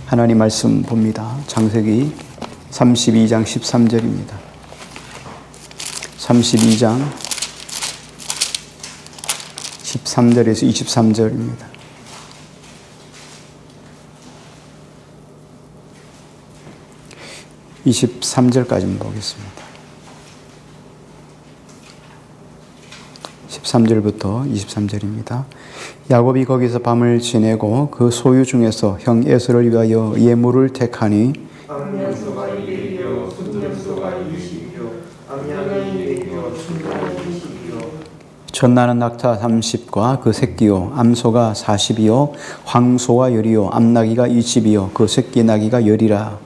하나님 말씀 봅니다. 창세기 32장 13절입니다. 32장 13절에서 23절입니다. (23절까지) 보겠습니다. 13절부터 23절입니다. 야곱이 거기서 밤을 지내고 그 소유 중에서 형 에서를 위하여 예물을 택하니 암양소가 200여, 순양소가 20여, 암양이 200여, 순양이 20여. 전나는 낙타 30과 그 새끼요, 암소가 40이요, 황소가 10이요, 암나귀가 20이요, 그 새끼 나귀가 10이라.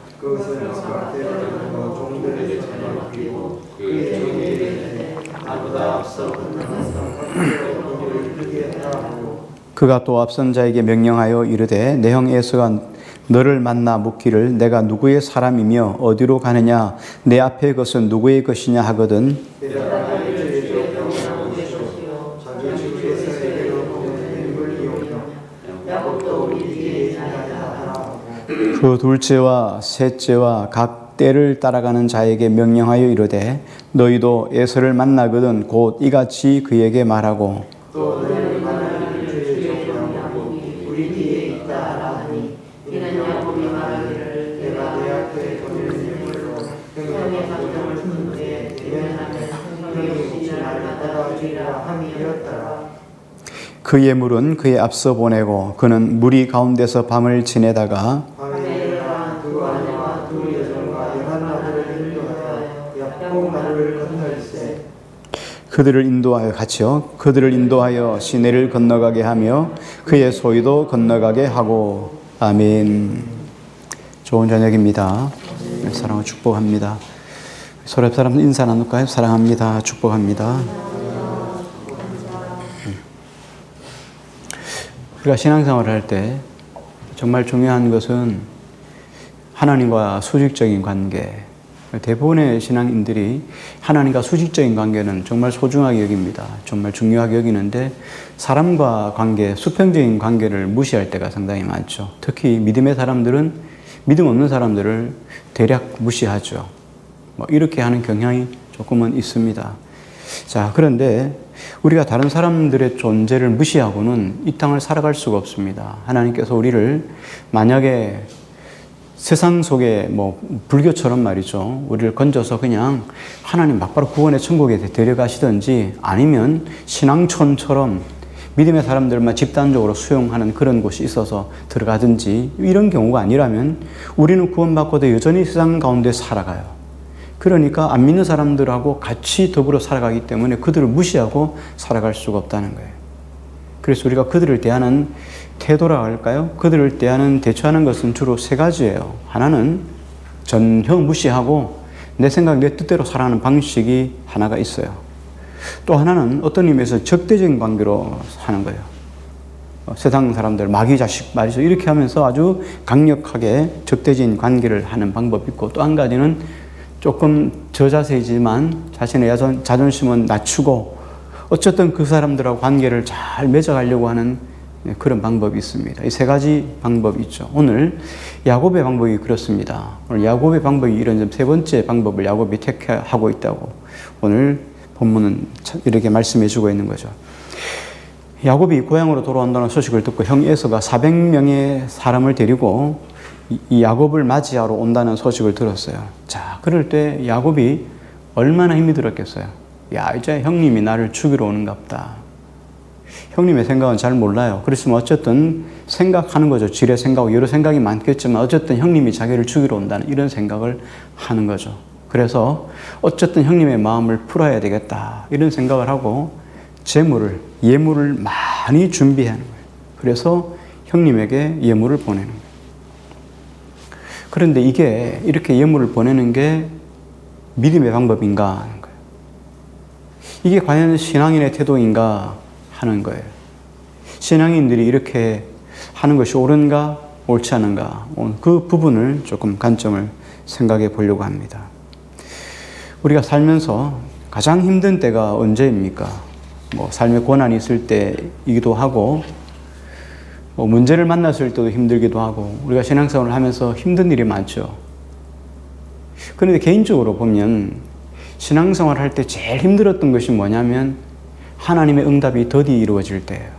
그가 또 앞선 자에게 명령하여 이르되 내 형 에서가 너를 만나 묻기를 내가 누구의 사람이며 어디로 가느냐 내 앞에 것은 누구의 것이냐 하거든 그 둘째와 셋째와 각 때를 따라가는 자에게 명령하여 이르되 너희도 에서를 만나거든 곧 이같이 그에게 말하고 그 예물은 그의 앞서 보내고 그는 무리 가운데서 밤을 지내다가 그들을 인도하여 시내를 건너가게 하며 그의 소유도 건너가게 하고. 아멘. 좋은 저녁입니다. 사랑을 축복합니다. 서로 사람 인사 나눌까요? 사랑합니다. 축복합니다. 우리가 신앙생활을 할 때 정말 중요한 것은 하나님과 수직적인 관계. 대부분의 신앙인들이 하나님과 수직적인 관계는 정말 소중하게 여깁니다. 정말 중요하게 여기는데 사람과 관계, 수평적인 관계를 무시할 때가 상당히 많죠. 특히 믿음의 사람들은 믿음 없는 사람들을 대략 무시하죠. 이렇게 하는 경향이 조금은 있습니다. 자, 그런데 우리가 다른 사람들의 존재를 무시하고는 이 땅을 살아갈 수가 없습니다. 하나님께서 우리를 만약에 세상 속에 불교처럼 말이죠. 우리를 건져서 그냥 하나님 막바로 구원의 천국에 데려가시든지 아니면 신앙촌처럼 믿음의 사람들만 집단적으로 수용하는 그런 곳이 있어서 들어가든지 이런 경우가 아니라면 우리는 구원받고도 여전히 세상 가운데 살아가요. 그러니까 안 믿는 사람들하고 같이 더불어 살아가기 때문에 그들을 무시하고 살아갈 수가 없다는 거예요. 그래서 우리가 그들을 대하는 태도라 할까요? 그들을 대처하는 것은 주로 세 가지예요. 하나는 전혀 무시하고 내 생각, 내 뜻대로 살아가는 방식이 하나가 있어요. 또 하나는 어떤 의미에서 적대적인 관계로 하는 거예요. 세상 사람들, 마귀 자식 말이죠. 이렇게 하면서 아주 강력하게 적대적인 관계를 하는 방법이 있고 또 한 가지는 조금 저자세이지만 자신의 자존심은 낮추고 어쨌든 그 사람들하고 관계를 잘 맺어가려고 하는 그런 방법이 있습니다. 이 세 가지 방법이 있죠. 오늘 야곱의 방법이 그렇습니다. 오늘 야곱의 방법이 이런 세 번째 방법을 야곱이 택하고 있다고 오늘 본문은 이렇게 말씀해 주고 있는 거죠. 야곱이 고향으로 돌아온다는 소식을 듣고 형 에서가 400명의 사람을 데리고 이 야곱을 맞이하러 온다는 소식을 들었어요. 자, 그럴 때 야곱이 얼마나 힘이 들었겠어요. 야, 이제 형님이 나를 죽이러 오는가 보다. 형님의 생각은 잘 몰라요. 그랬으면 어쨌든 생각하는 거죠. 지레 생각하고 여러 생각이 많겠지만 어쨌든 형님이 자기를 죽이러 온다는 이런 생각을 하는 거죠. 그래서 어쨌든 형님의 마음을 풀어야 되겠다. 이런 생각을 하고 예물을 많이 준비하는 거예요. 그래서 형님에게 예물을 보내는 거예요. 그런데 이게 이렇게 예물을 보내는 게 믿음의 방법인가 하는 거예요. 이게 과연 신앙인의 태도인가 하는 거예요. 신앙인들이 이렇게 하는 것이 옳은가 옳지 않은가 그 부분을 조금 관점을 생각해 보려고 합니다. 우리가 살면서 가장 힘든 때가 언제입니까? 삶에 고난이 있을 때이기도 하고 뭐 문제를 만났을 때도 힘들기도 하고 우리가 신앙생활을 하면서 힘든 일이 많죠. 그런데 개인적으로 보면 신앙생활을 할 때 제일 힘들었던 것이 뭐냐면 하나님의 응답이 더디 이루어질 때예요.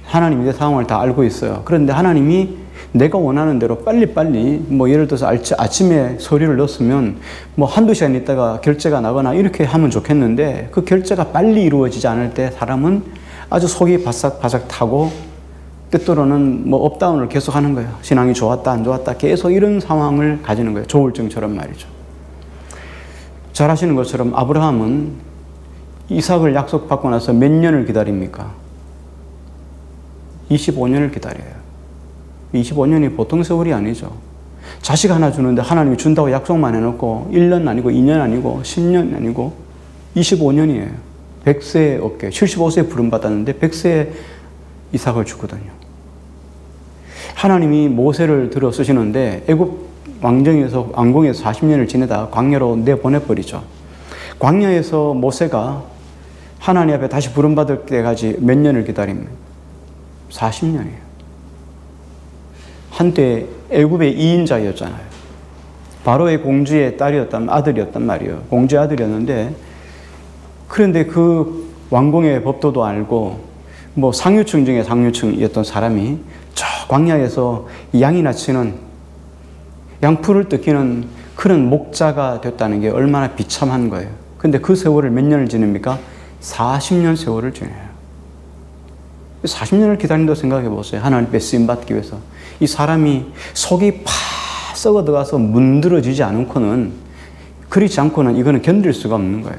하나님이 내 상황을 다 알고 있어요. 그런데 하나님이 내가 원하는 대로 빨리빨리 뭐 예를 들어서 아침에 서류를 넣었으면 뭐 한두 시간 있다가 결제가 나거나 이렇게 하면 좋겠는데 그 결제가 빨리 이루어지지 않을 때 사람은 아주 속이 바삭바삭 타고 때때로는 뭐 업다운을 계속 하는 거예요. 신앙이 좋았다 안 좋았다 계속 이런 상황을 가지는 거예요. 조울증처럼 말이죠. 잘 아시는 것처럼 아브라함은 이삭을 약속받고 나서 몇 년을 기다립니까? 25년을 기다려요. 25년이 보통 세월이 아니죠. 자식 하나 주는데 하나님이 준다고 약속만 해놓고 1년 아니고 2년 아니고 10년 아니고 25년이에요. 100세에 얻게 75세에 부름받았는데 100세에 이삭을 주거든요. 하나님이 모세를 들어 쓰시는데 애굽 왕정에서 40년을 지내다 광야로 내보내버리죠. 광야에서 모세가 하나님 앞에 다시 부름받을 때까지 몇 년을 기다립니까? 40년이에요. 한때 애굽의 2인자였잖아요. 바로의 공주의 아들이었단 말이에요. 공주의 아들이었는데 그런데 그 왕궁의 법도도 알고 뭐 상류층 중에 상류층이었던 사람이 저 광야에서 양이나 치는 양풀을 뜯기는 그런 목자가 됐다는 게 얼마나 비참한 거예요. 근데 그 세월을 몇 년을 지냅니까? 40년 세월을 지내요. 40년을 기다린다고 생각해 보세요. 하나님께 쓰임받기 위해서. 이 사람이 속이 파 썩어 들어가서 문드러지지 않고는, 그렇지 않고는 이거는 견딜 수가 없는 거예요.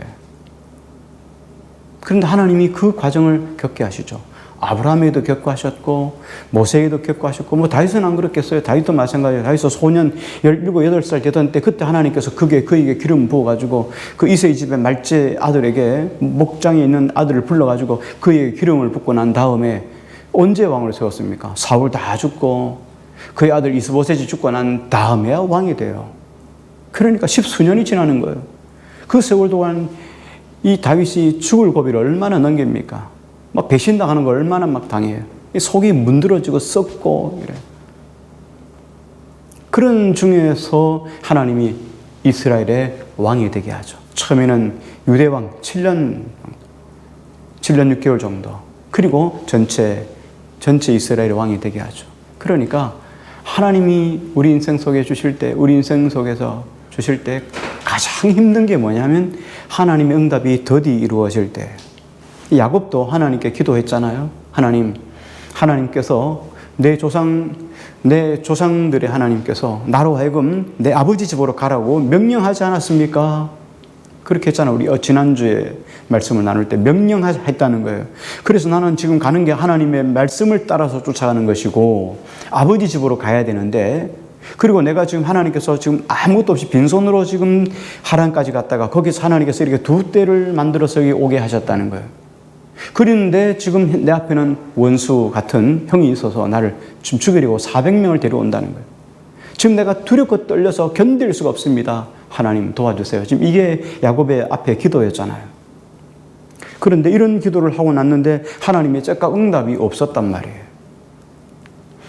그런데 하나님이 그 과정을 겪게 하시죠. 아브라함에도 겪고 하셨고 모세에도 겪고 하셨고 뭐 다윗은 안 그렇겠어요. 다윗도 마찬가지예요. 다윗은 소년 17, 8살 되던 때 그때 하나님께서 그에게 기름 부어가지고 그 이새의 집의 말제 아들에게 목장에 있는 아들을 불러가지고 그에게 기름을 붓고 난 다음에 언제 왕을 세웠습니까? 사울 다 죽고 그의 아들 이스보셋이 죽고 난 다음에야 왕이 돼요. 그러니까 10수년이 지나는 거예요. 그 세월 동안 이 다윗이 죽을 고비를 얼마나 넘깁니까? 막 배신당하는 걸 얼마나 막 당해요. 속이 문드러지고 썩고 이래. 그런 중에서 하나님이 이스라엘의 왕이 되게 하죠. 처음에는 유대왕 7년 6개월 정도. 그리고 전체 이스라엘의 왕이 되게 하죠. 그러니까 하나님이 우리 인생 속에 주실 때, 우리 인생 속에서 주실 때 가장 힘든 게 뭐냐면 하나님의 응답이 더디 이루어질 때. 야곱도 하나님께 기도했잖아요. 하나님께서 내 조상들의 하나님께서 나로 하여금 내 아버지 집으로 가라고 명령하지 않았습니까? 그렇게 했잖아요. 우리 지난주에 말씀을 나눌 때 명령했다는 거예요. 그래서 나는 지금 가는 게 하나님의 말씀을 따라서 쫓아가는 것이고 아버지 집으로 가야 되는데, 그리고 내가 지금 하나님께서 지금 아무것도 없이 빈손으로 지금 하란까지 갔다가 거기서 하나님께서 이렇게 두 떼를 만들어서 여기 오게 하셨다는 거예요. 그런데 지금 내 앞에는 원수 같은 형이 있어서 나를 지금 죽이려고 400명을 데려온다는 거예요. 지금 내가 두렵고 떨려서 견딜 수가 없습니다. 하나님 도와주세요. 지금 이게 야곱의 앞에 기도였잖아요. 그런데 이런 기도를 하고 났는데 하나님의 즉각 응답이 없었단 말이에요.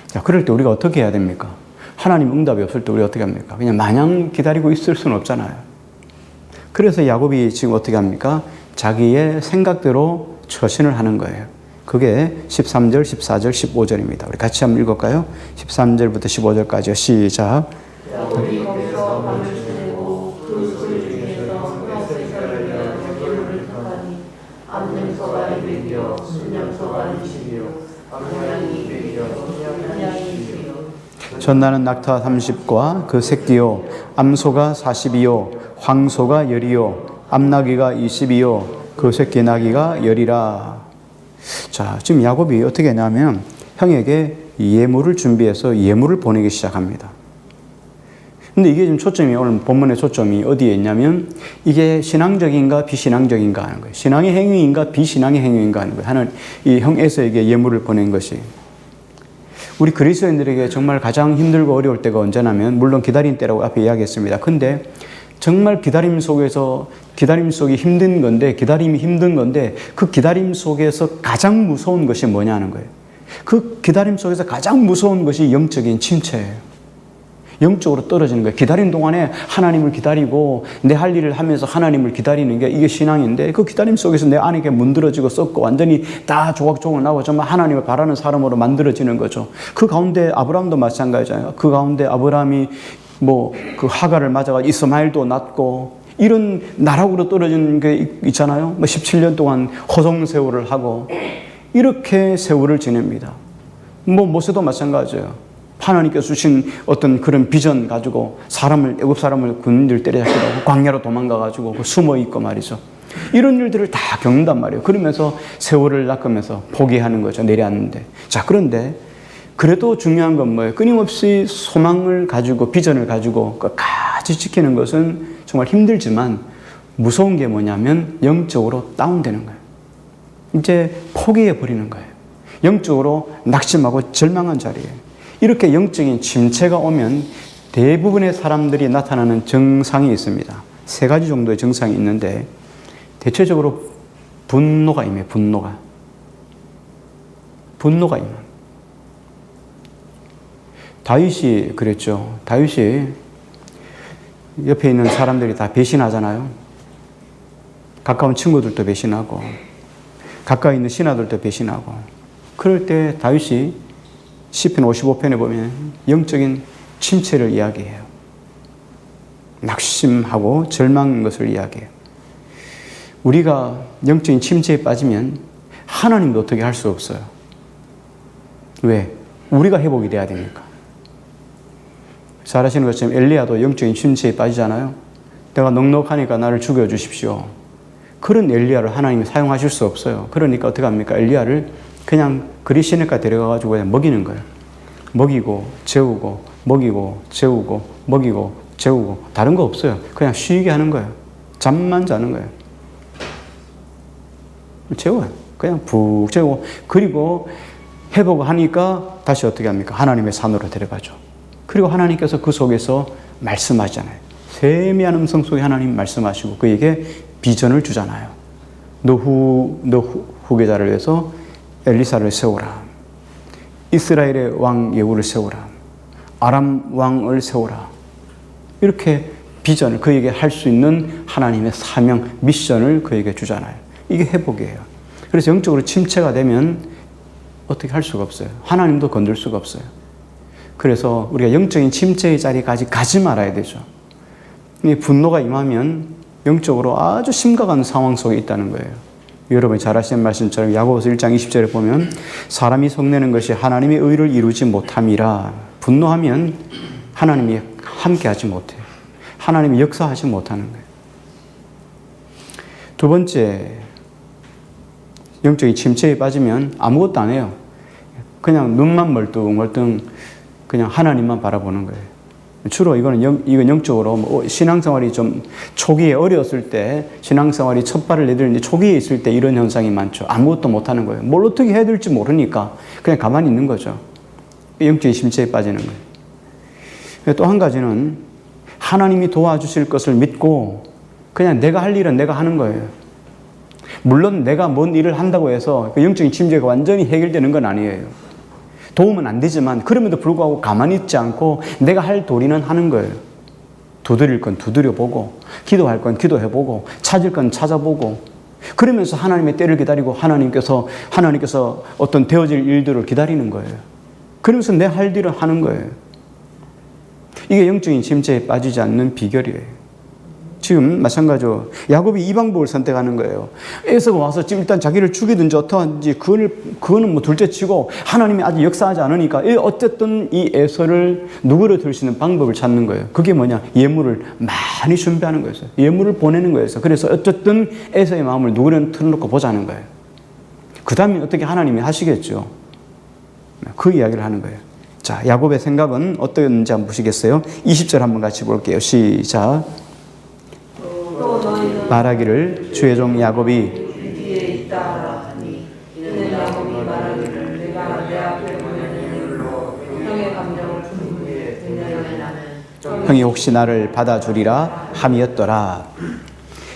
자, 그럴 때 우리가 어떻게 해야 됩니까? 하나님 응답이 없을 때 우리 어떻게 합니까? 그냥 마냥 기다리고 있을 수는 없잖아요. 그래서 야곱이 지금 어떻게 합니까? 자기의 생각대로 처신을 하는 거예요. 그게 13절, 14절, 15절입니다. 우리 같이 한번 읽을까요? 13절부터 15절까지요. 시작. 야곱이 거기서 밤을 지내고 그 소리 중에서 햇새를 위하여 예물을 택하니 암염소가 200이요 순염소가 20이요 암양이 200이요 순양이 20이요 전나는 낙타 30과 그 새끼요 암소가 40이요 황소가 10이요 암나귀가 20이요 그 새끼 나귀가 10이라. 자, 지금 야곱이 어떻게 했냐면 형에게 예물을 준비해서 예물을 보내기 시작합니다. 근데 이게 지금 초점이, 오늘 본문의 초점이 어디에 있냐면 이게 신앙적인가 비신앙적인가 하는 거예요. 신앙의 행위인가 비신앙의 행위인가 하는 거예요. 하는 이 형 에서에게 예물을 보낸 것이. 우리 그리스도인들에게 정말 가장 힘들고 어려울 때가 언제냐면, 물론 기다린 때라고 앞에 이야기했습니다. 근데 정말 기다림 속이 힘든 건데, 기다림이 힘든 건데 그 기다림 속에서 가장 무서운 것이 뭐냐는 거예요. 그 기다림 속에서 가장 무서운 것이 영적인 침체예요. 영적으로 떨어지는 거예요. 기다리는 동안에 하나님을 기다리고 내 할 일을 하면서 하나님을 기다리는 게 이게 신앙인데, 그 기다림 속에서 내 안에 문드러지고 썩고 완전히 다 조각조각 나고 정말 하나님을 바라는 사람으로 만들어지는 거죠. 그 가운데 아브라함도 마찬가지잖아요. 그 가운데 아브라함이 그 하갈을 맞아가 이스마엘도 낳고 이런 나락으로 떨어진 게 있잖아요. 17년 동안 허송 세월을 하고 이렇게 세월을 지냅니다. 모세도 마찬가지예요. 하나님께서 주신 어떤 그런 비전 가지고 애굽 사람을 군인들 때려잡기도 하고 광야로 도망가가지고 숨어 있고 말이죠. 이런 일들을 다 겪는단 말이에요. 그러면서 세월을 낚으면서 포기하는 거죠. 내려앉는데. 자, 그런데 그래도 중요한 건 뭐예요? 끊임없이 소망을 가지고 비전을 가지고 끝까지 지키는 것은 정말 힘들지만 무서운 게 뭐냐면 영적으로 다운되는 거예요. 이제 포기해 버리는 거예요. 영적으로 낙심하고 절망한 자리예요. 이렇게 영적인 침체가 오면 대부분의 사람들이 나타나는 증상이 있습니다. 3가지 정도의 증상이 있는데, 대체적으로 분노가 임해요. 분노가 임해요. 다윗이 그랬죠. 다윗이 옆에 있는 사람들이 다 배신하잖아요. 가까운 친구들도 배신하고 가까이 있는 신하들도 배신하고, 그럴 때 다윗이 시편 55편에 보면 영적인 침체를 이야기해요. 낙심하고 절망한 것을 이야기해요. 우리가 영적인 침체에 빠지면 하나님도 어떻게 할 수 없어요. 왜? 우리가 회복이 돼야 되니까. 잘 아시는 것처럼 엘리야도 영적인 침체에 빠지잖아요. 내가 넉넉하니까 나를 죽여주십시오. 그런 엘리야를 하나님이 사용하실 수 없어요. 그러니까 어떻게 합니까? 엘리야를 그냥 그리 시내가 데려가가지고 그냥 먹이는 거예요. 먹이고 재우고 먹이고 재우고 먹이고 재우고 다른 거 없어요. 그냥 쉬게 하는 거예요. 잠만 자는 거예요. 재워요. 그냥 푹 재우고, 그리고 회복하니까 다시 어떻게 합니까? 하나님의 산으로 데려가죠. 그리고 하나님께서 그 속에서 말씀하시잖아요. 세미한 음성 속에 하나님 말씀하시고 그에게 비전을 주잖아요. 너 후계자를 위해서 엘리사를 세우라. 이스라엘의 왕 예후를 세우라. 아람 왕을 세우라. 이렇게 비전을 그에게 할 수 있는 하나님의 사명, 미션을 그에게 주잖아요. 이게 회복이에요. 그래서 영적으로 침체가 되면 어떻게 할 수가 없어요. 하나님도 건들 수가 없어요. 그래서 우리가 영적인 침체의 자리까지 가지 말아야 되죠. 이 분노가 임하면 영적으로 아주 심각한 상황 속에 있다는 거예요. 여러분이 잘 아시는 말씀처럼 야고보서 1장 20절에 보면 사람이 성내는 것이 하나님의 의를 이루지 못함이라. 분노하면 하나님이 함께하지 못해요. 하나님이 역사하지 못하는 거예요. 두 번째, 영적인 침체에 빠지면 아무것도 안 해요. 그냥 눈만 멀뚱멀뚱 그냥 하나님만 바라보는 거예요. 주로 이건 영적으로 신앙생활이 좀 초기에 어려웠을 때, 신앙생활이 첫 발을 내딛는 초기에 있을 때 이런 현상이 많죠. 아무것도 못하는 거예요. 뭘 어떻게 해야 될지 모르니까 그냥 가만히 있는 거죠. 영적인 침체에 빠지는 거예요. 또 한 가지는 하나님이 도와주실 것을 믿고 그냥 내가 할 일은 내가 하는 거예요. 물론 내가 뭔 일을 한다고 해서 영적인 침체가 완전히 해결되는 건 아니에요. 도움은 안 되지만 그럼에도 불구하고 가만히 있지 않고 내가 할 도리는 하는 거예요. 두드릴 건 두드려보고, 기도할 건 기도해보고, 찾을 건 찾아보고, 그러면서 하나님의 때를 기다리고 하나님께서 어떤 되어질 일들을 기다리는 거예요. 그러면서 내 할 일을 하는 거예요. 이게 영적인 침체에 빠지지 않는 비결이에요. 지금 마찬가지로 야곱이 이 방법을 선택하는 거예요. 에서가 와서 지금 일단 자기를 죽이든지 어떠한지 그거는 뭐 둘째치고 하나님이 아직 역사하지 않으니까 어쨌든 이 에서를 누그러들 수 있는 방법을 찾는 거예요. 그게 뭐냐? 예물을 많이 준비하는 거였어요. 예물을 보내는 거였어요. 그래서 어쨌든 에서의 마음을 누그러 틀어놓고 보자는 거예요. 그 다음에 어떻게 하나님이 하시겠죠. 그 이야기를 하는 거예요. 자, 야곱의 생각은 어떠했는지 한번 보시겠어요? 20절 한번 같이 볼게요. 시작. 말하기를 주의 종 야곱이 뒤에 있다 하니 이는 야곱이 말하기를 내가 내 앞에 보내는 일로 형의 감정을 충분히 듣느냐는 나는 형이 혹시 나를 받아주리라 함이었더라.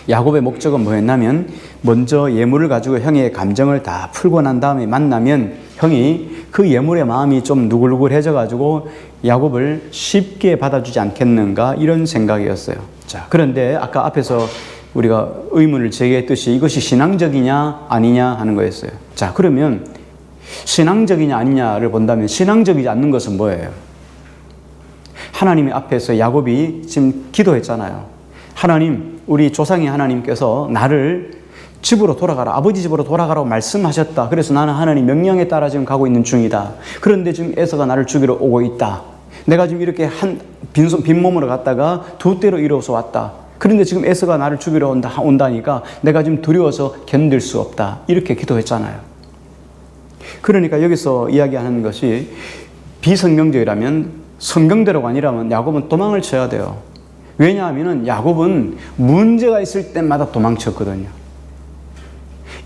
야곱의 목적은 뭐였냐면 먼저 예물을 가지고 형의 감정을 다 풀고 난 다음에 만나면 형이 그 예물의 마음이 좀 누글누글해져 가지고 야곱을 쉽게 받아주지 않겠는가 이런 생각이었어요. 자, 그런데 아까 앞에서 우리가 의문을 제기했듯이 이것이 신앙적이냐 아니냐 하는 거였어요. 자, 그러면 신앙적이냐 아니냐를 본다면 신앙적이지 않는 것은 뭐예요? 하나님 앞에서 야곱이 지금 기도했잖아요. 하나님, 우리 조상의 하나님께서 나를 집으로 돌아가라, 아버지 집으로 돌아가라고 말씀하셨다. 그래서 나는 하나님 명령에 따라 지금 가고 있는 중이다. 그런데 지금 에서가 나를 죽이러 오고 있다. 내가 지금 이렇게 빈몸으로 갔다가 두 때로 이루어서 왔다. 그런데 지금 에서가 나를 죽이러 온다니까 내가 지금 두려워서 견딜 수 없다. 이렇게 기도했잖아요. 그러니까 여기서 이야기하는 것이 비성경적이라면, 성경대로가 아니라면 야곱은 도망을 쳐야 돼요. 왜냐하면 야곱은 문제가 있을 때마다 도망쳤거든요.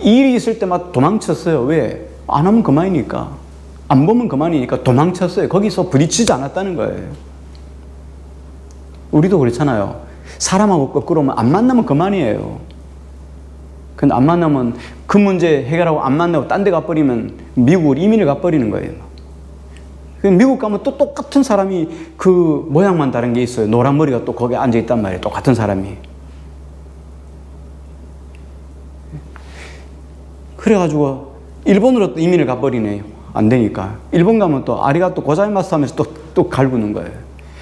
일이 있을 때마다 도망쳤어요. 왜? 안 하면 그만이니까. 안 보면 그만이니까 도망쳤어요. 거기서 부딪히지 않았다는 거예요. 우리도 그렇잖아요. 사람하고 거꾸로 오면 안 만나면 그만이에요. 근데 안 만나면 그 문제 해결하고 안 만나고 딴 데 가버리면 미국으로 이민을 가버리는 거예요. 미국 가면 또 똑같은 사람이 그 모양만 다른 게 있어요. 노란 머리가 또 거기 앉아 있단 말이에요. 똑같은 사람이. 그래가지고 일본으로 또 이민을 가버리네요. 안 되니까. 일본 가면 또 아리가또 고자이마스 하면서 또 갈구는 거예요.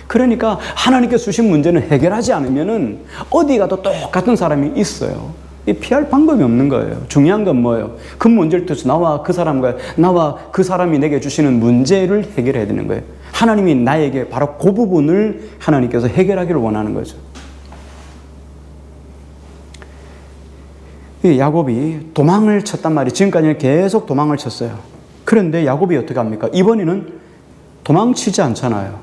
그러니까 하나님께 주신 문제는 해결하지 않으면은 어디 가도 똑같은 사람이 있어요. 피할 방법이 없는 거예요. 중요한 건 뭐예요? 그 문제를 통해서 나와 그 사람이 내게 주시는 문제를 해결해야 되는 거예요. 하나님이 나에게 바로 그 부분을 하나님께서 해결하기를 원하는 거죠. 야곱이 도망을 쳤단 말이에요. 지금까지는 계속 도망을 쳤어요. 그런데 야곱이 어떻게 합니까? 이번에는 도망치지 않잖아요.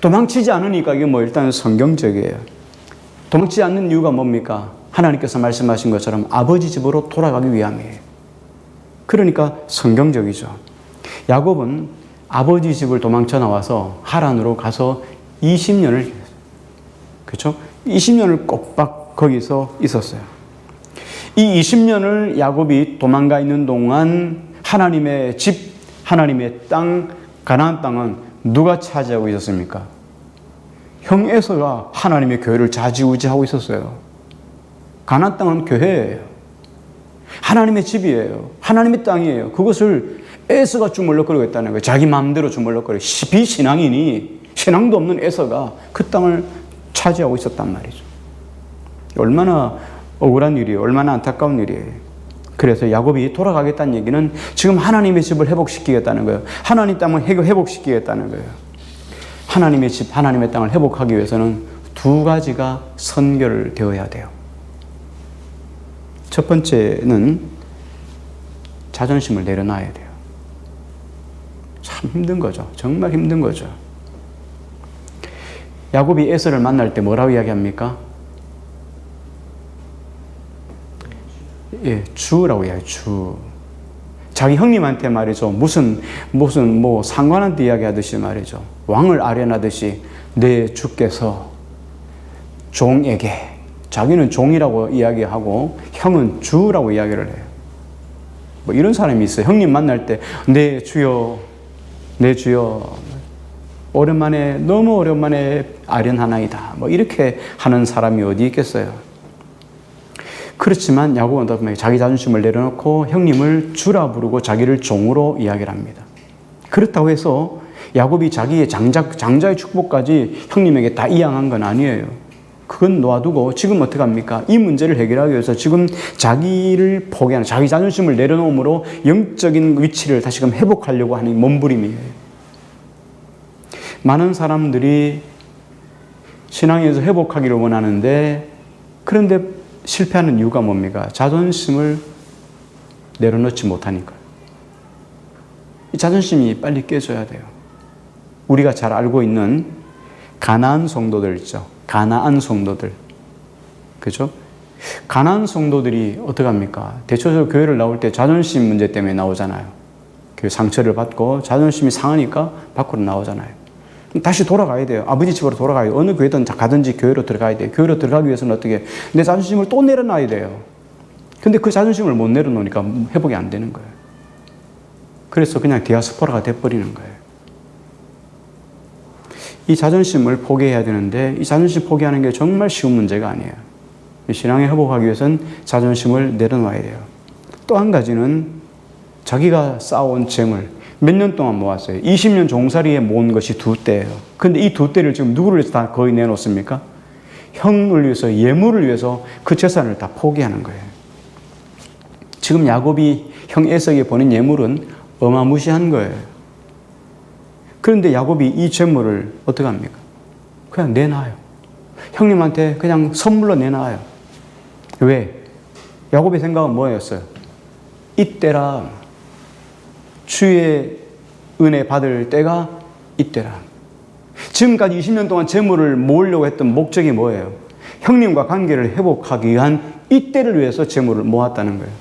도망치지 않으니까 이게 뭐 일단 성경적이에요. 도망치지 않는 이유가 뭡니까? 하나님께서 말씀하신 것처럼 아버지 집으로 돌아가기 위함이에요. 그러니까 성경적이죠. 야곱은 아버지 집을 도망쳐 나와서 하란으로 가서 20년을, 그렇죠? 20년을 꼬박 거기서 있었어요. 이 20년을 야곱이 도망가 있는 동안 하나님의 집, 하나님의 땅, 가나안 땅은 누가 차지하고 있었습니까? 형 에서가 하나님의 교회를 좌지우지하고 있었어요. 가나안 땅은 교회예요. 하나님의 집이에요. 하나님의 땅이에요. 그것을 에서가 주물럭거리고 있다는 거예요. 자기 마음대로 주물럭거리고. 비신앙인이, 신앙도 없는 에서가 그 땅을 차지하고 있었단 말이죠. 얼마나 억울한 일이에요. 얼마나 안타까운 일이에요. 그래서 야곱이 돌아가겠다는 얘기는 지금 하나님의 집을 회복시키겠다는 거예요. 하나님 땅을 회복시키겠다는 거예요. 하나님의 집, 하나님의 땅을 회복하기 위해서는 두 가지가 선결되어야 돼요. 첫 번째는 자존심을 내려놔야 돼요. 참 힘든 거죠. 정말 힘든 거죠. 야곱이 에서를 만날 때 뭐라고 이야기합니까? 예, 주라고 이야기해요. 주. 자기 형님한테 말이죠. 무슨 뭐 상관한테 이야기하듯이 말이죠. 왕을 아련하듯이 내 주께서 종에게, 자기는 종이라고 이야기하고 형은 주라고 이야기를 해요. 뭐 이런 사람이 있어요. 형님 만날 때 내 주여, 내 주여, 오랜만에, 너무 오랜만에 아련하나이다. 뭐 이렇게 하는 사람이 어디 있겠어요. 그렇지만 야곱은 자기 자존심을 내려놓고 형님을 주라 부르고 자기를 종으로 이야기를 합니다. 그렇다고 해서 야곱이 자기의 장자의 축복까지 형님에게 다 이양한 건 아니에요. 그건 놓아두고 지금 어떻게 합니까? 이 문제를 해결하기 위해서 지금 자기를 포기하는, 자기 자존심을 내려놓음으로 영적인 위치를 다시금 회복하려고 하는 몸부림이에요. 많은 사람들이 신앙에서 회복하기를 원하는데, 그런데 실패하는 이유가 뭡니까? 자존심을 내려놓지 못하니까. 이 자존심이 빨리 깨져야 돼요. 우리가 잘 알고 있는 가나안 성도들 있죠. 가나안 성도들. 그죠? 가나안 성도들이 어떻게 합니까? 대체적으로 교회를 나올 때 자존심 문제 때문에 나오잖아요. 그 상처를 받고 자존심이 상하니까 밖으로 나오잖아요. 다시 돌아가야 돼요. 아버지 집으로 돌아가야 돼요. 어느 교회든 가든지 교회로 들어가야 돼요. 교회로 들어가기 위해서는 어떻게? 내 자존심을 또 내려놔야 돼요. 근데 그 자존심을 못 내려놓으니까 회복이 안 되는 거예요. 그래서 그냥 디아스포라가 돼버리는 거예요. 이 자존심을 포기해야 되는데 이 자존심 포기하는 게 정말 쉬운 문제가 아니에요. 신앙에 회복하기 위해서는 자존심을 내려놔야 돼요. 또 한 가지는 자기가 쌓아온 재물, 몇 년 동안 모았어요. 20년 종살이에 모은 것이 2대예요. 근데 이 2대를 지금 누구를 위해서 다 거의 내놓습니까? 형을 위해서, 예물을 위해서 그 재산을 다 포기하는 거예요. 지금 야곱이 형 에서에게 보낸 예물은 어마무시한 거예요. 그런데 야곱이 이 재물을 어떻게 합니까? 그냥 내놔요. 형님한테 그냥 선물로 내놔요. 왜? 야곱의 생각은 뭐였어요? 이때라. 주의 은혜 받을 때가 이때라. 지금까지 20년 동안 재물을 모으려고 했던 목적이 뭐예요? 형님과 관계를 회복하기 위한 이때를 위해서 재물을 모았다는 거예요.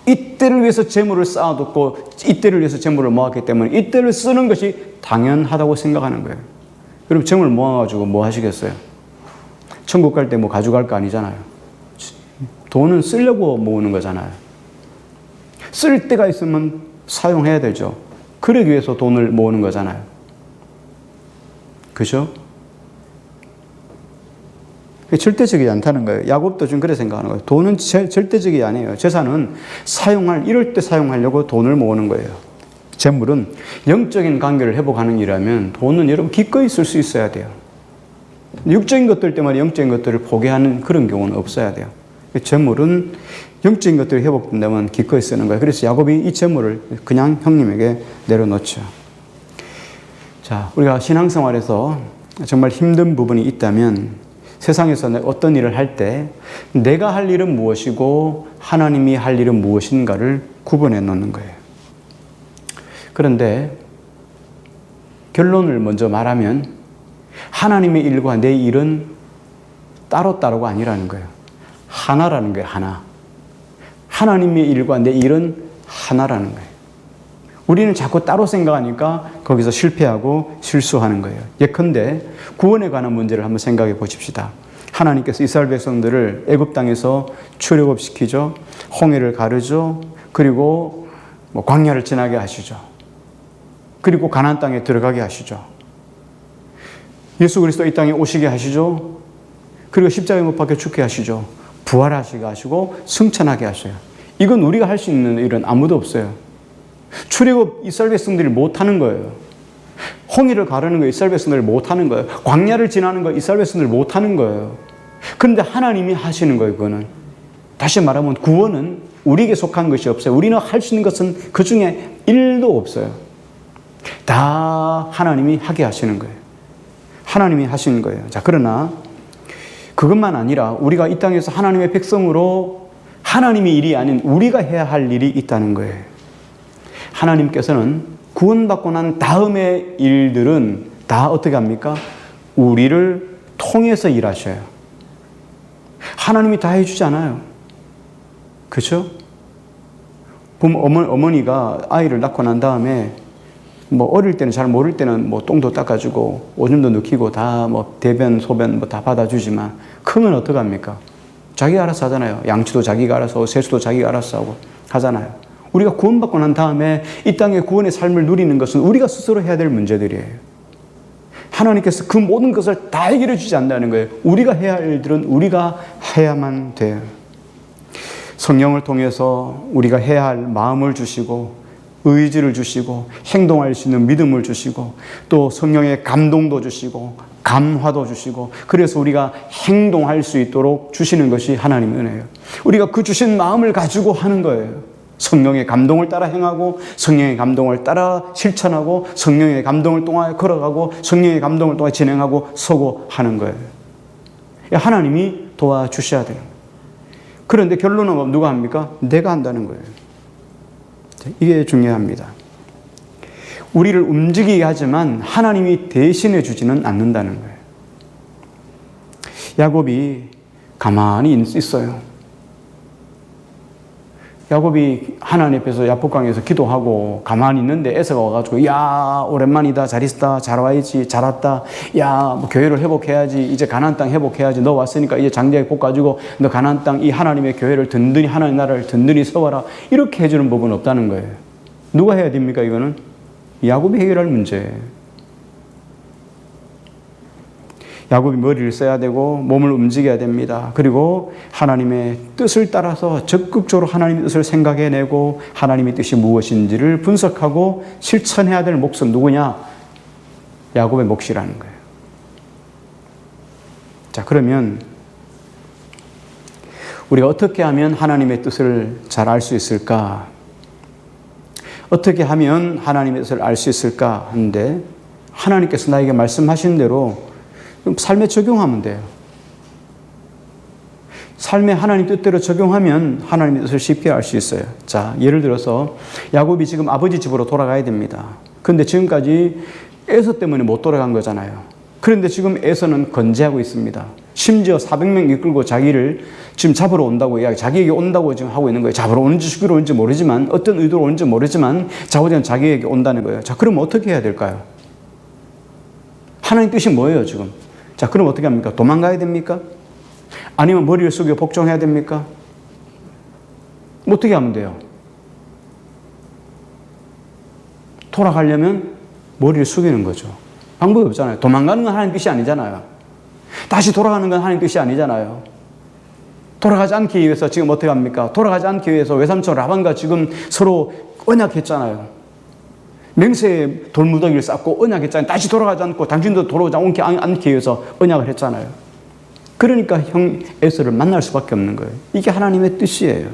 이때를 위해서 재물을 쌓아뒀고 이때를 위해서 재물을 모았기 때문에 이때를 쓰는 것이 당연하다고 생각하는 거예요. 여러분 재물 모아가지고 뭐 하시겠어요? 천국 갈 때 뭐 가져갈 거 아니잖아요. 돈은 쓰려고 모으는 거잖아요. 쓸 때가 있으면 사용해야 되죠. 그러기 위해서 돈을 모으는 거잖아요. 그죠? 절대적이지 않다는 거예요. 야곱도 좀 그렇게 생각하는 거예요. 돈은 절대적이 아니에요. 재산은 이럴 때 사용하려고 돈을 모으는 거예요. 재물은 영적인 관계를 회복하는 일이라면 돈은 여러분 기꺼이 쓸 수 있어야 돼요. 육적인 것들 때문에 영적인 것들을 포기하는 그런 경우는 없어야 돼요. 재물은 영적인 것들이 회복된다면 기꺼이 쓰는 거예요. 그래서 야곱이 이 재물을 그냥 형님에게 내려놓죠. 자, 우리가 신앙생활에서 정말 힘든 부분이 있다면 세상에서 어떤 일을 할 때 내가 할 일은 무엇이고 하나님이 할 일은 무엇인가를 구분해 놓는 거예요. 그런데 결론을 먼저 말하면 하나님의 일과 내 일은 따로따로가 아니라는 거예요. 하나라는 거예요. 하나. 하나님의 일과 내 일은 하나라는 거예요. 우리는 자꾸 따로 생각하니까 거기서 실패하고 실수하는 거예요. 예컨대 구원에 관한 문제를 한번 생각해 보십시다. 하나님께서 이스라엘 백성들을 애굽 땅에서 출애굽시키죠. 홍해를 가르죠. 그리고 광야를 지나게 하시죠. 그리고 가나안 땅에 들어가게 하시죠. 예수 그리스도 이 땅에 오시게 하시죠. 그리고 십자가에 못 박혀 죽게 하시죠. 부활하시게 하시고 승천하게 하셔요. 이건 우리가 할 수 있는 일은 아무도 없어요. 출애굽 이스라엘 백성들이 못하는 거예요. 홍해를 가르는 거 이스라엘 백성들이 못하는 거예요. 광야를 지나는 거 이스라엘 백성들이 못하는 거예요. 그런데 하나님이 하시는 거예요. 그거는. 다시 말하면 구원은 우리에게 속한 것이 없어요. 우리는 할 수 있는 것은 그 중에 1도 없어요. 다 하나님이 하게 하시는 거예요. 하나님이 하시는 거예요. 자, 그러나 그것만 아니라 우리가 이 땅에서 하나님의 백성으로 하나님의 일이 아닌 우리가 해야 할 일이 있다는 거예요. 하나님께서는 구원받고 난 다음의 일들은 다 어떻게 합니까? 우리를 통해서 일하셔요. 하나님이 다 해주지 않아요. 그렇죠? 어머니가 아이를 낳고 난 다음에 어릴 때는 잘 모를 때는 똥도 닦아주고 오줌도 누키고 다 대변 소변 다 받아주지만 크면 어떻게 합니까? 자기가 알아서 하잖아요. 양치도 자기가 알아서 하고 세수도 자기가 알아서 하고 하잖아요. 우리가 구원받고 난 다음에 이 땅의 구원의 삶을 누리는 것은 우리가 스스로 해야 될 문제들이에요. 하나님께서 그 모든 것을 다 해결해 주지 않는다는 거예요. 우리가 해야 할 일들은 우리가 해야만 돼요. 성령을 통해서 우리가 해야 할 마음을 주시고 의지를 주시고 행동할 수 있는 믿음을 주시고 또 성령의 감동도 주시고 감화도 주시고 그래서 우리가 행동할 수 있도록 주시는 것이 하나님의 은혜예요. 우리가 그 주신 마음을 가지고 하는 거예요. 성령의 감동을 따라 행하고 성령의 감동을 따라 실천하고 성령의 감동을 통하여 걸어가고 성령의 감동을 통하여 진행하고 서고 하는 거예요. 하나님이 도와주셔야 돼요. 그런데 결론은 누가 합니까? 내가 한다는 거예요. 이게 중요합니다. 우리를 움직이게 하지만 하나님이 대신해 주지는 않는다는 거예요. 야곱이 가만히 있어요. 야곱이 하나님 앞에서 야복강에서 기도하고 가만히 있는데 에서가 와가지고 야 오랜만이다 잘 있다 잘 와야지 잘 왔다 야 교회를 회복해야지 이제 가나안 땅 회복해야지 너 왔으니까 이제 장자에 복 가지고 너 가나안 땅 이 하나님의 교회를 든든히 하나님 나라를 든든히 세워라 이렇게 해주는 법은 없다는 거예요. 누가 해야 됩니까? 이거는 야곱이 해결할 문제예요. 야곱이 머리를 써야 되고 몸을 움직여야 됩니다. 그리고 하나님의 뜻을 따라서 적극적으로 하나님의 뜻을 생각해내고 하나님의 뜻이 무엇인지를 분석하고 실천해야 될 몫은 누구냐? 야곱의 몫이라는 거예요. 자, 그러면 우리가 어떻게 하면 하나님의 뜻을 잘 알 수 있을까? 어떻게 하면 하나님의 뜻을 알 수 있을까 하는데, 하나님께서 나에게 말씀하신 대로 삶에 적용하면 돼요. 삶에 하나님 뜻대로 적용하면 하나님의 뜻을 쉽게 알 수 있어요. 자, 예를 들어서 야곱이 지금 아버지 집으로 돌아가야 됩니다. 그런데 지금까지 에서 때문에 못 돌아간 거잖아요. 그런데 지금 에서는 건재하고 있습니다. 심지어 400명 이끌고 자기를 지금 잡으러 온다고 이야기, 자기에게 온다고 지금 하고 있는 거예요. 잡으러 오는지 죽이러 오는지 모르지만, 어떤 의도로 오는지 모르지만 자고자는 자기에게 온다는 거예요. 자, 그럼 어떻게 해야 될까요? 하나님 뜻이 뭐예요, 지금? 자, 그럼 어떻게 합니까? 도망가야 됩니까? 아니면 머리를 숙여 복종해야 됩니까? 어떻게 하면 돼요? 돌아가려면 머리를 숙이는 거죠. 방법이 없잖아요. 도망가는 건 하나님 뜻이 아니잖아요. 다시 돌아가는 건 하나님 뜻이 아니잖아요. 돌아가지 않기 위해서 지금 어떻게 합니까? 돌아가지 않기 위해서 외삼촌 라반과 지금 서로 언약했잖아요. 맹세의 돌무더기를 쌓고 언약했잖아요. 다시 돌아가지 않고 당신도 돌아오지 않기 위해서 언약을 했잖아요. 그러니까 형 에서를 만날 수밖에 없는 거예요. 이게 하나님의 뜻이에요.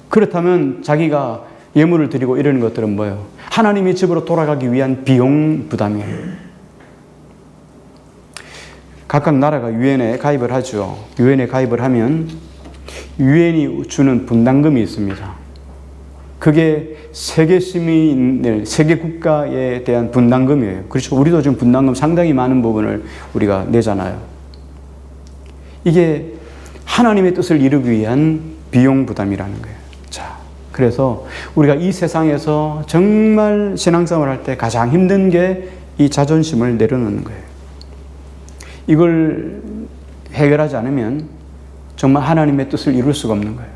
그렇다면 자기가 예물을 드리고 이러는 것들은 뭐예요? 하나님의 집으로 돌아가기 위한 비용 부담이에요. 각각 나라가 유엔에 가입을 하죠. 유엔에 가입을 하면 유엔이 주는 분담금이 있습니다. 그게 세계 시민들, 세계 국가에 대한 분담금이에요. 그렇죠. 우리도 지금 분담금 상당히 많은 부분을 우리가 내잖아요. 이게 하나님의 뜻을 이루기 위한 비용 부담이라는 거예요. 자, 그래서 우리가 이 세상에서 정말 신앙생활을 할 때 가장 힘든 게 이 자존심을 내려놓는 거예요. 이걸 해결하지 않으면 정말 하나님의 뜻을 이룰 수가 없는 거예요.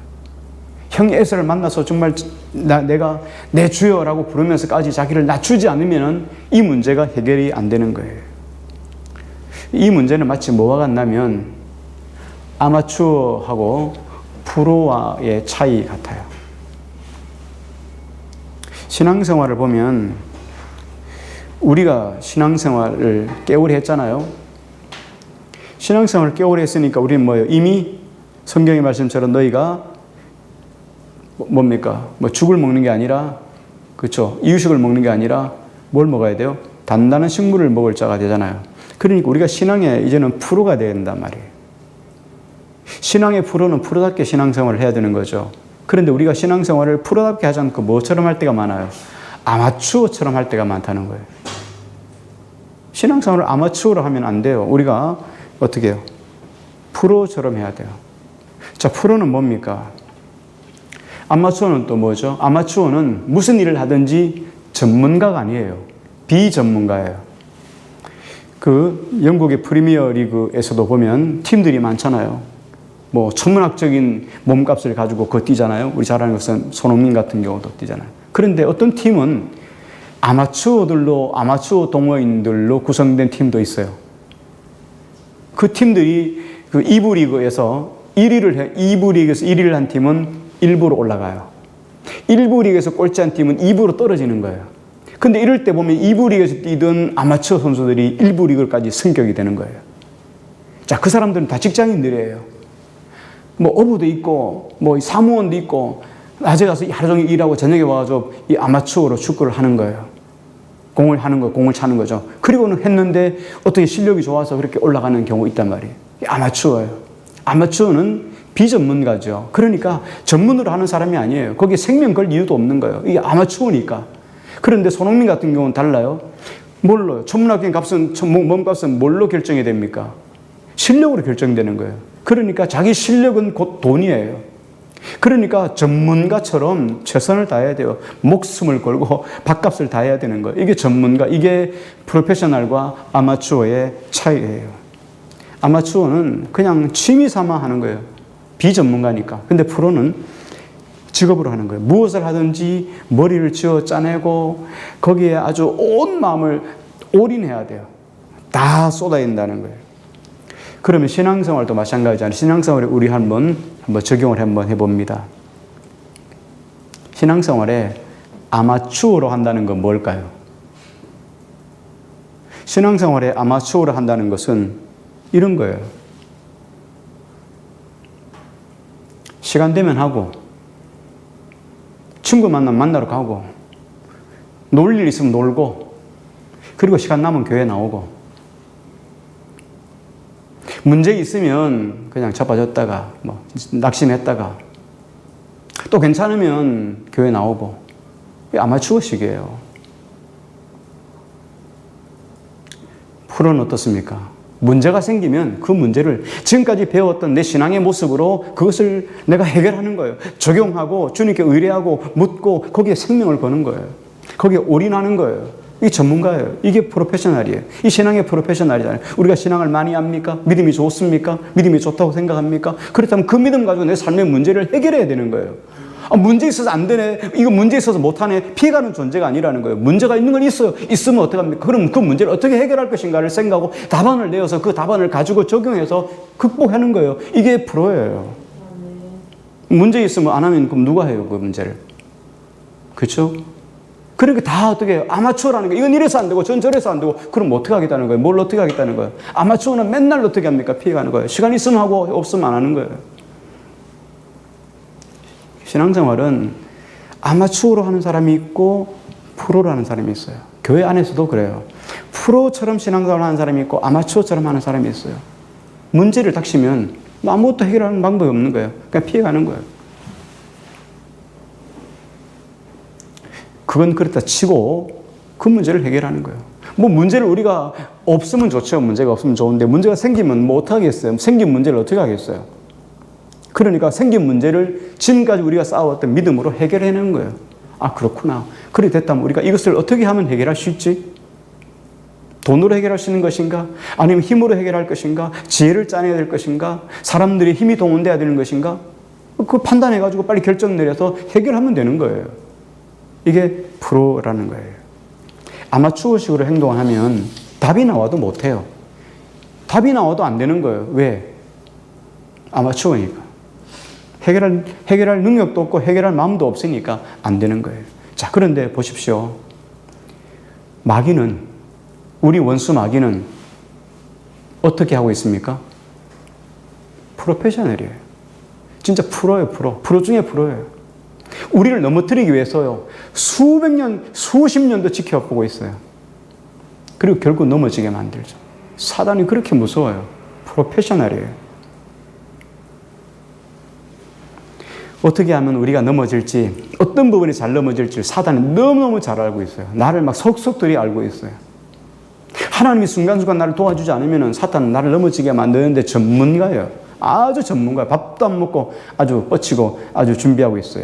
형 에서를 만나서 정말 내가 내 주여라고 부르면서까지 자기를 낮추지 않으면 이 문제가 해결이 안 되는 거예요. 이 문제는 마치 뭐와 같냐면 아마추어하고 프로와의 차이 같아요. 신앙생활을 보면 우리가 신앙생활을 깨우리 했잖아요. 신앙생활을 깨우리 했으니까 우리는 뭐예요? 이미 성경의 말씀처럼 너희가 뭡니까? 뭐 죽을 먹는 게 아니라, 그렇죠? 이유식을 먹는 게 아니라 뭘 먹어야 돼요? 단단한 식물을 먹을 자가 되잖아요. 그러니까 우리가 신앙에 이제는 프로가 돼야 된단 말이에요. 신앙의 프로는 프로답게 신앙생활을 해야 되는 거죠. 그런데 우리가 신앙생활을 프로답게 하지 않고 뭐처럼 할 때가 많아요? 아마추어처럼 할 때가 많다는 거예요. 신앙생활을 아마추어로 하면 안 돼요. 우리가 어떻게 해요? 프로처럼 해야 돼요. 자, 프로는 뭡니까? 아마추어는 또 뭐죠? 아마추어는 무슨 일을 하든지 전문가가 아니에요. 비전문가예요. 그 영국의 프리미어 리그에서도 보면 팀들이 많잖아요. 뭐 천문학적인 몸값을 가지고 그거 뛰잖아요. 우리 잘 아는 것은 손흥민 같은 경우도 뛰잖아요. 그런데 어떤 팀은 아마추어 동호인들로 구성된 팀도 있어요. 그 팀들이 그 2부 리그에서 1위를 해. 2부 리그에서 1위를 한 팀은 1부로 올라가요. 1부 리그에서 꼴찌한 팀은 2부로 떨어지는 거예요. 근데 이럴 때 보면 2부 리그에서 뛰던 아마추어 선수들이 1부 리그까지 승격이 되는 거예요. 자, 그 사람들은 다 직장인들이에요. 뭐 어부도 있고 뭐 사무원도 있고 낮에 가서 하루 종일 일하고 저녁에 와가지고 이 아마추어로 축구를 하는 거예요. 공을 차는 거죠. 그리고는 했는데 어떻게 실력이 좋아서 그렇게 올라가는 경우 있단 말이에요. 아마추어예요. 아마추어는 비전문가죠. 그러니까 전문으로 하는 사람이 아니에요. 거기에 생명 걸 이유도 없는 거예요. 이게 아마추어니까. 그런데 손흥민 같은 경우는 달라요. 뭘로요? 천문학적인 값은, 몸값은 뭘로 결정이 됩니까? 실력으로 결정되는 거예요. 그러니까 자기 실력은 곧 돈이에요. 그러니까 전문가처럼 최선을 다해야 돼요. 목숨을 걸고 밥값을 다 해야 되는 거예요. 이게 전문가, 이게 프로페셔널과 아마추어의 차이예요. 아마추어는 그냥 취미 삼아 하는 거예요. 비전문가니까. 근데 프로는 직업으로 하는 거예요. 무엇을 하든지 머리를 쥐어 짜내고 거기에 아주 온 마음을 올인해야 돼요. 다 쏟아야 된다는 거예요. 그러면 신앙생활도 마찬가지잖아요. 신앙생활에 우리 한번 적용을 한번 해봅니다. 신앙생활에 아마추어로 한다는 건 뭘까요? 신앙생활에 아마추어로 한다는 것은 이런 거예요. 시간 되면 하고, 친구 만나러 가고, 놀 일 있으면 놀고, 그리고 시간 남으면 교회 나오고, 문제 있으면 그냥 자빠졌다가, 낙심했다가, 또 괜찮으면 교회 나오고, 아마추어식이에요. 프로는 어떻습니까? 문제가 생기면 그 문제를 지금까지 배웠던 내 신앙의 모습으로 그것을 내가 해결하는 거예요. 적용하고 주님께 의뢰하고 묻고 거기에 생명을 거는 거예요. 거기에 올인하는 거예요. 이게 전문가예요. 이게 프로페셔널이에요. 이 신앙의 프로페셔널이잖아요. 우리가 신앙을 많이 합니까? 믿음이 좋습니까? 믿음이 좋다고 생각합니까? 그렇다면 그 믿음 가지고 내 삶의 문제를 해결해야 되는 거예요. 문제 있어서 안 되네. 이거 문제 있어서 못하네. 피해가는 존재가 아니라는 거예요. 문제가 있는 건 있어요. 있으면 어떡합니까? 그럼 그 문제를 어떻게 해결할 것인가를 생각하고 답안을 내어서 그 답안을 가지고 적용해서 극복하는 거예요. 이게 프로예요. 문제 있으면 안 하면 그럼 누가 해요? 그 문제를. 그렇죠? 그러니까 다 어떻게 해요? 아마추어라는 거예요. 이건 이래서 안 되고 전 저래서 안 되고 그럼 어떻게 하겠다는 거예요? 뭘 어떻게 하겠다는 거예요? 아마추어는 맨날 어떻게 합니까? 피해가는 거예요. 시간 있으면 하고 없으면 안 하는 거예요. 신앙생활은 아마추어로 하는 사람이 있고 프로로 하는 사람이 있어요. 교회 안에서도 그래요. 프로처럼 신앙생활을 하는 사람이 있고 아마추어처럼 하는 사람이 있어요. 문제를 닥치면 아무것도 해결하는 방법이 없는 거예요. 그냥 피해가는 거예요. 그건 그렇다 치고 그 문제를 해결하는 거예요. 문제를 우리가 없으면 좋죠. 문제가 없으면 좋은데 문제가 생기면 어떡하겠어요? 생긴 문제를 어떻게 하겠어요? 그러니까 생긴 문제를 지금까지 우리가 쌓아왔던 믿음으로 해결해내는 거예요. 아, 그렇구나. 그래 됐다면 우리가 이것을 어떻게 하면 해결할 수 있지? 돈으로 해결할 수 있는 것인가? 아니면 힘으로 해결할 것인가? 지혜를 짜내야 될 것인가? 사람들이 힘이 동원돼야 되는 것인가? 그 판단해가지고 빨리 결정 내려서 해결하면 되는 거예요. 이게 프로라는 거예요. 아마추어식으로 행동하면 답이 나와도 못해요. 답이 나와도 안 되는 거예요. 왜? 아마추어니까. 해결할 능력도 없고 해결할 마음도 없으니까 안 되는 거예요. 자, 그런데 보십시오. 마귀는, 우리 원수 마귀는 어떻게 하고 있습니까? 프로페셔널이에요. 진짜 프로예요, 프로. 프로 중에 프로예요. 우리를 넘어뜨리기 위해서요, 수백 년, 수십 년도 지켜보고 있어요. 그리고 결국 넘어지게 만들죠. 사단이 그렇게 무서워요. 프로페셔널이에요. 어떻게 하면 우리가 넘어질지, 어떤 부분이 잘 넘어질지 사단은 너무너무 잘 알고 있어요. 나를 막 속속들이 알고 있어요. 하나님이 순간순간 나를 도와주지 않으면 사탄은 나를 넘어지게 만드는데 전문가예요. 아주 전문가예요. 밥도 안 먹고 아주 뻗치고 아주 준비하고 있어요.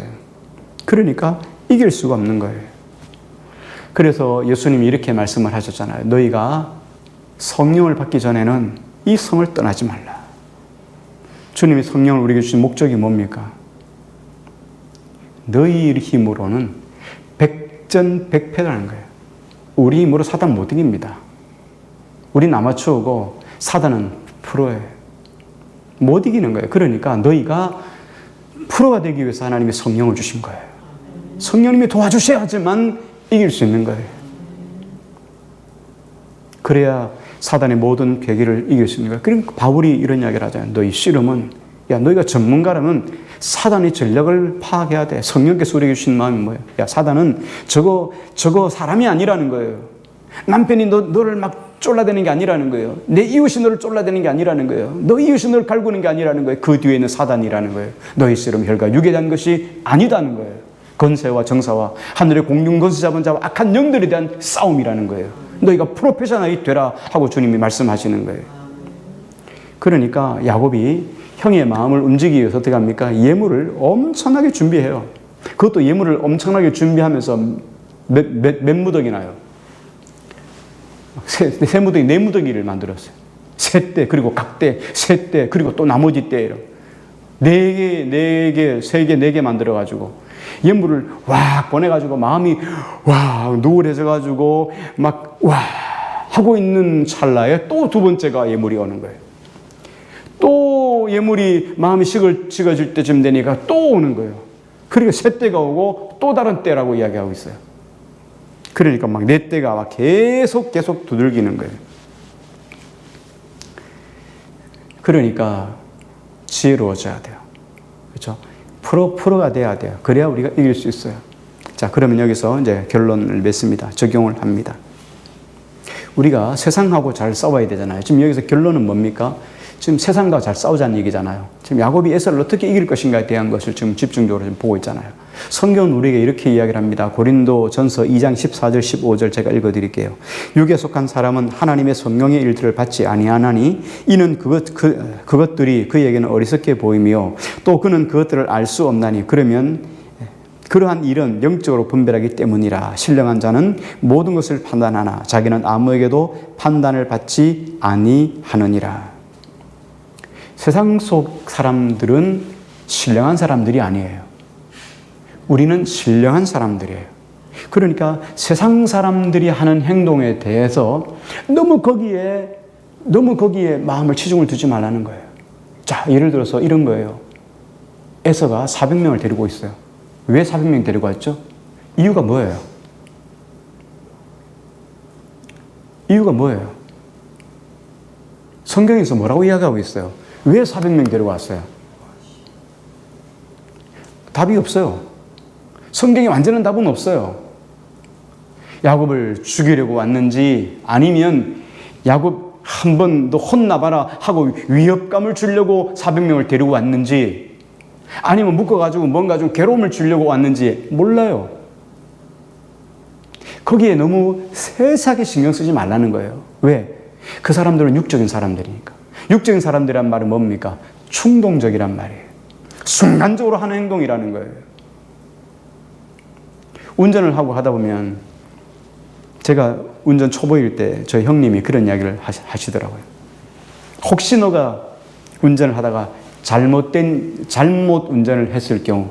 그러니까 이길 수가 없는 거예요. 그래서 예수님이 이렇게 말씀을 하셨잖아요. 너희가 성령을 받기 전에는 이 성을 떠나지 말라. 주님이 성령을 우리에게 주신 목적이 뭡니까? 너희 힘으로는 백전백패라는 거예요. 우리 힘으로 사단 못 이깁니다. 우린 아마추어고 사단은 프로예요. 못 이기는 거예요. 그러니까 너희가 프로가 되기 위해서 하나님이 성령을 주신 거예요. 성령님이 도와주셔야지만 이길 수 있는 거예요. 그래야 사단의 모든 괴기를 이길 수 있는 거예요. 그러니까 바울이 이런 이야기를 하잖아요. 너희 씨름은, 야, 너희가 전문가라면 사단의 전략을 파악해야 돼. 성령께서 우리에게 주신 마음이 뭐예요? 야, 사단은 저거 사람이 아니라는 거예요. 남편이 너를 막 쫄라대는 게 아니라는 거예요. 내 이웃이 너를 쫄라대는 게 아니라는 거예요. 너 이웃이 너를 갈구는 게 아니라는 거예요. 그 뒤에는 사단이라는 거예요. 너희 씨름 혈과 육에 대한 것이 아니다는 거예요. 권세와 정사와 하늘의 공중 권세 잡은 자와 악한 영들에 대한 싸움이라는 거예요. 너희가 프로페셔널이 되라 하고 주님이 말씀하시는 거예요. 그러니까 야곱이 형의 마음을 움직이기 위해서 어떻게 합니까? 예물을 엄청나게 준비해요. 그것도 예물을 엄청나게 준비하면서 몇 무더기나요? 세 무더기, 네 무더기를 만들었어요. 셋대, 그리고 각대, 셋대, 그리고 또 나머지 대. 네 개, 3개, 4개 만들어가지고 예물을 와 보내가지고 마음이 와 누울해져가지고 막 와 하고 있는 찰나에 또 두 번째가 예물이 오는 거예요. 또 예물이 마음이 식어질 때쯤 되니까 또 오는 거예요. 그러니까 세 때가 오고 또 다른 때라고 이야기하고 있어요. 그러니까 막 네 때가 막 계속 두들기는 거예요. 그러니까 지혜로워져야 돼요. 그렇죠? 프로가 돼야 돼요. 그래야 우리가 이길 수 있어요. 자, 그러면 여기서 이제 결론을 맺습니다. 적용을 합니다. 우리가 세상하고 잘 싸워야 되잖아요. 지금 여기서 결론은 뭡니까? 지금 세상과 잘 싸우자는 얘기잖아요. 지금 야곱이 에서를 어떻게 이길 것인가에 대한 것을 지금 집중적으로 지금 보고 있잖아요. 성경은 우리에게 이렇게 이야기를 합니다. 고린도 전서 2장 14절 15절 제가 읽어드릴게요. 육에 속한 사람은 하나님의 성령의 일들을 받지 아니하나니 이는 그것들이 그에게는 어리석게 보이며 또 그는 그것들을 알 수 없나니 그러면 그러한 일은 영적으로 분별하기 때문이라. 신령한 자는 모든 것을 판단하나 자기는 아무에게도 판단을 받지 아니하느니라. 세상 속 사람들은 신령한 사람들이 아니에요. 우리는 신령한 사람들이에요. 그러니까 세상 사람들이 하는 행동에 대해서 너무 거기에 마음을 치중을 두지 말라는 거예요. 자, 예를 들어서 이런 거예요. 에서가 400명을 데리고 있어요. 왜 400명 데리고 왔죠? 이유가 뭐예요? 이유가 뭐예요? 성경에서 뭐라고 이야기하고 있어요? 왜 400명 데리고 왔어요? 답이 없어요. 성경에 완전한 답은 없어요. 야곱을 죽이려고 왔는지 아니면 야곱 한 번 더 혼나봐라 하고 위협감을 주려고 400명을 데리고 왔는지 아니면 묶어가지고 뭔가 좀 괴로움을 주려고 왔는지 몰라요. 거기에 너무 세세하게 신경 쓰지 말라는 거예요. 왜? 그 사람들은 육적인 사람들이니까. 육적인 사람들이란 말은 뭡니까? 충동적이란 말이에요. 순간적으로 하는 행동이라는 거예요. 운전을 하고 하다 보면 제가 운전 초보일 때 저희 형님이 그런 이야기를 하시더라고요. 혹시 너가 운전을 하다가 잘못 운전을 했을 경우,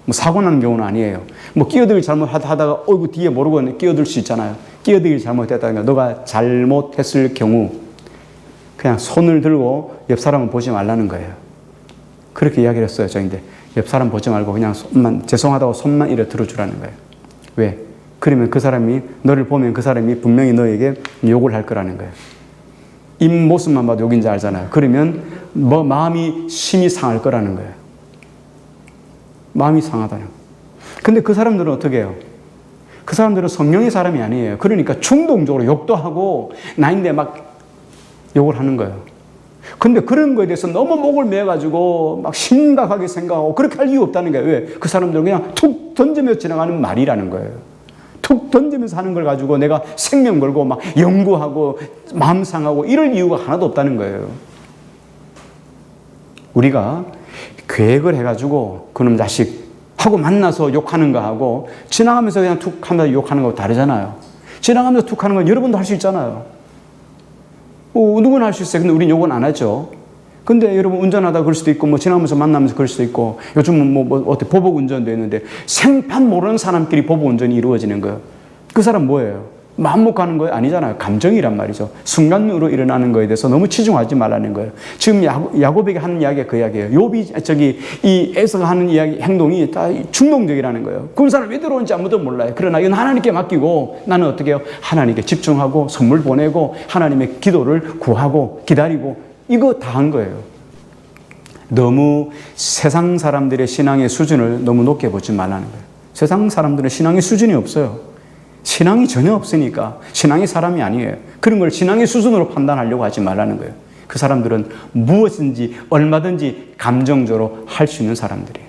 뭐 사고 나는 경우는 아니에요. 뭐 끼어들기 잘못하다가 어이구 뒤에 모르고 끼어들 수 있잖아요. 끼어들기 잘못했다니까 너가 잘못했을 경우 그냥 손을 들고 옆 사람은 보지 말라는 거예요. 그렇게 이야기를 했어요. 저인데 옆 사람 보지 말고 그냥 손만 죄송하다고 손만 이래 들어주라는 거예요. 왜? 그러면 그 사람이 너를 보면 그 사람이 분명히 너에게 욕을 할 거라는 거예요. 입모습만 봐도 욕인지 알잖아요. 그러면 뭐 마음이 심히 상할 거라는 거예요. 마음이 상하다는. 근데 그 사람들은 어떻게 해요? 그 사람들은 성령의 사람이 아니에요. 그러니까 충동적으로 욕도 하고 나인데 막 욕을 하는 거예요. 근데 그런 거에 대해서 너무 목을 매가지고 막 심각하게 생각하고 그렇게 할 이유 없다는 거예요. 왜? 그 사람들은 그냥 툭 던지며 지나가는 말이라는 거예요. 툭 던지면서 하는 걸 가지고 내가 생명 걸고 막 연구하고 마음 상하고 이럴 이유가 하나도 없다는 거예요. 우리가 계획을 해가지고 그놈 자식 하고 만나서 욕하는 거 하고 지나가면서 그냥 툭 하면서 욕하는 거 다르잖아요. 지나가면서 툭 하는 건 여러분도 할 수 있잖아요. 누구나 할 수 있어요. 근데 우린 욕은 안 하죠. 근데 여러분 운전하다 그럴 수도 있고 뭐 지나가면서 만나면서 그럴 수도 있고 요즘은 어때 보복 운전도 있는데 생판 모르는 사람끼리 보복 운전이 이루어지는 거예요. 그 사람 뭐예요? 마음 못 가는 거예요? 아니잖아요. 감정이란 말이죠. 순간으로 일어나는 거에 대해서 너무 치중하지 말라는 거예요. 지금 야곱에게 하는 이야기가 그 이야기예요. 욥이 이 에서가 하는 이야기 행동이 다 충동적이라는 거예요. 그 사람 왜 들어오는지 아무도 몰라요. 그러나 이건 하나님께 맡기고 나는 어떻게 해요? 하나님께 집중하고 선물 보내고 하나님의 기도를 구하고 기다리고 이거 다 한 거예요. 너무 세상 사람들의 신앙의 수준을 너무 높게 보지 말라는 거예요. 세상 사람들은 신앙의 수준이 없어요. 신앙이 전혀 없으니까 신앙이 사람이 아니에요. 그런 걸 신앙의 수준으로 판단하려고 하지 말라는 거예요. 그 사람들은 무엇인지 얼마든지 감정적으로 할 수 있는 사람들이에요.